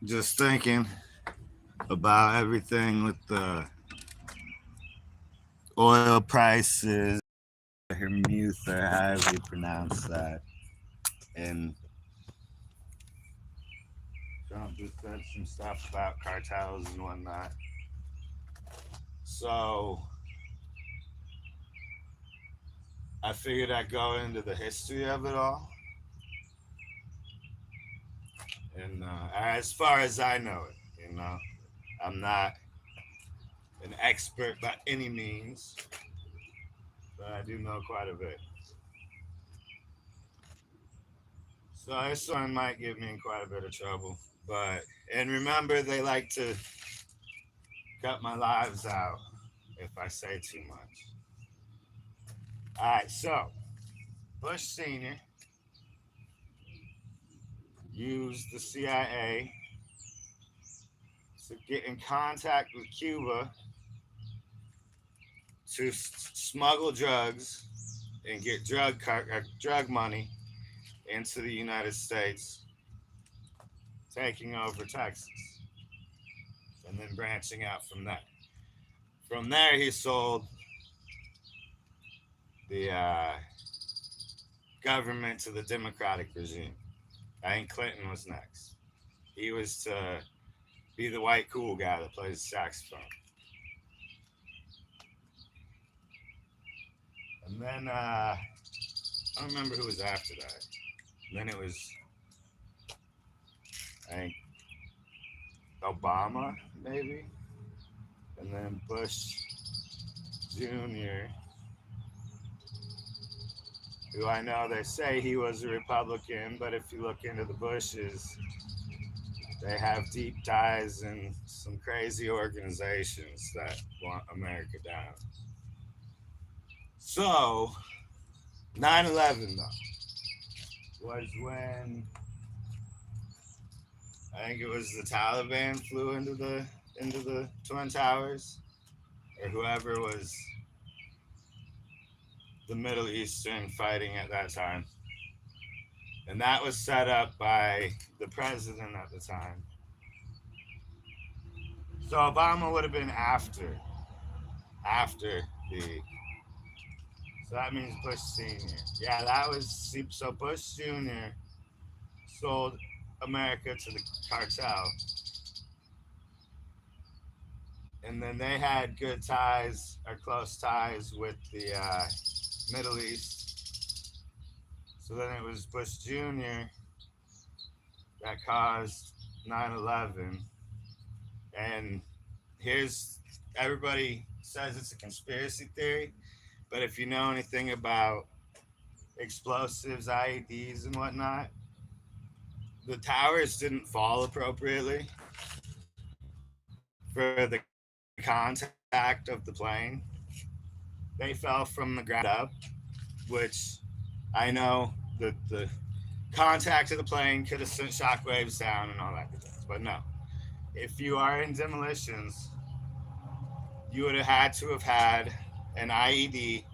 Just thinking about everything with the oil prices, Hermuther, however you pronounce that. And Trump just said some stuff about cartels and whatnot. So I figured I'd go into the history of it all. And as far as I know it, I'm not an expert by any means, but I do know quite a bit. So this one might get me in quite a bit of trouble. But and remember, they like to cut my lives out if I say too much. All right, so Bush Senior used the CIA to get in contact with Cuba to smuggle drugs and get drug money into the United States, taking over Texas, and then branching out from there. From there, he sold the government to the Democratic regime. I think Clinton was next. He was to be the white cool guy that plays the saxophone. And then I don't remember who was after that. And then it was, I think, Obama, maybe. And then Bush Jr., who I know they say he was a Republican, but if you look into the Bushes, they have deep ties in some crazy organizations that want America down. So, 9/11 though, was when I think it was the Taliban flew into the Twin Towers, or whoever was the Middle Eastern fighting at that time. And that was set up by the president at the time. So Obama would have been after the. So that means Bush Senior. Yeah, that was so Bush Junior sold America to the cartel, and then they had good ties or close ties with the Middle East. So then it was Bush Jr. that caused 9/11. And here's everybody says it's a conspiracy theory, but if you know anything about explosives, IEDs, and whatnot, the towers didn't fall appropriately for the contact of the plane. They fell from the ground up, which I know the contact of the plane could have sent shockwaves down and all that good stuff. But no, if you are in demolitions, you would have had to have had an IED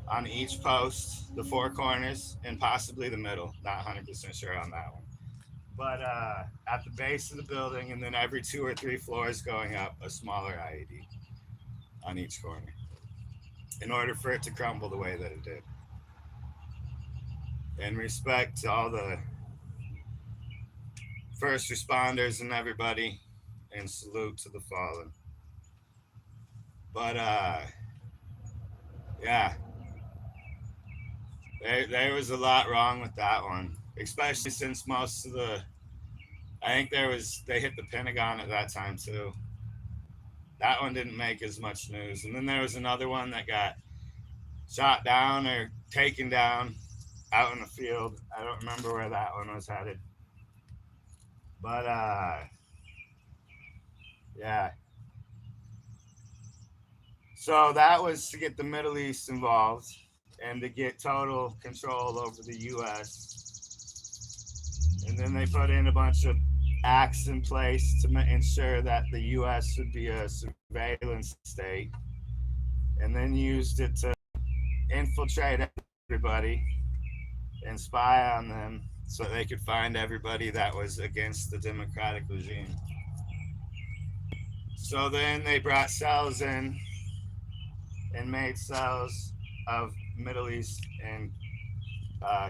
on each post, the four corners, and possibly the middle. Not 100% sure on that one. But at the base of the building, and then every two or three floors going up, a smaller IED on each corner in order for it to crumble the way that it did. In respect to all the first responders and everybody, and salute to the fallen. But yeah, there was a lot wrong with that one, especially since most of the I think they hit the Pentagon at that time too. That one didn't make as much news, and then there was another one that got shot down or taken down out in the field. I don't remember where that one was headed, but yeah. So that was to get the Middle East involved and to get total control over the U.S. And then they put in a bunch of acts in place to ensure that the U.S. would be a surveillance state, and then used it to infiltrate everybody and spy on them so they could find everybody that was against the democratic regime. So then they brought cells in and made cells of Middle East and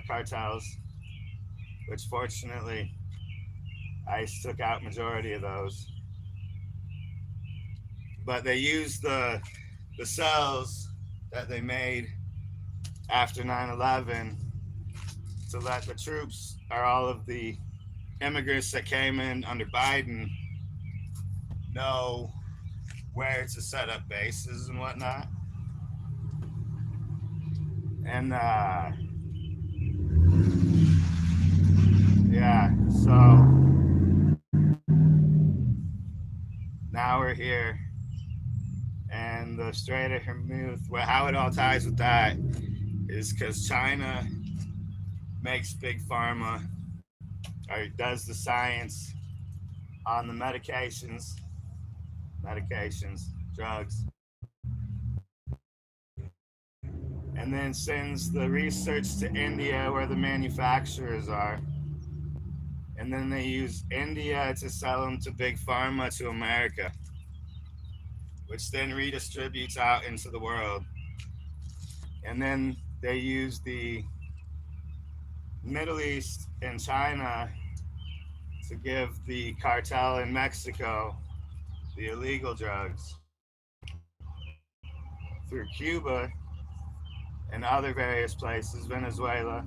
cartels, which fortunately ICE took out majority of those. But they used the cells that they made after 9/11 to let the troops or all of the immigrants that came in under Biden know where to set up bases and whatnot. And yeah, so now we're here. And the Strait of Hormuz, well, how it all ties with that is because China makes big pharma or does the science on the medications, drugs, and then sends the research to India where the manufacturers are. And then they use India to sell them to big pharma to America, which then redistributes out into the world. And then they use the Middle East and China to give the cartel in Mexico the illegal drugs through Cuba and other various places, Venezuela.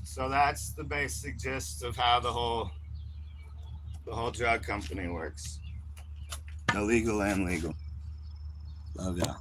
So that's the basic gist of how the whole drug company works. Illegal and legal. Love ya.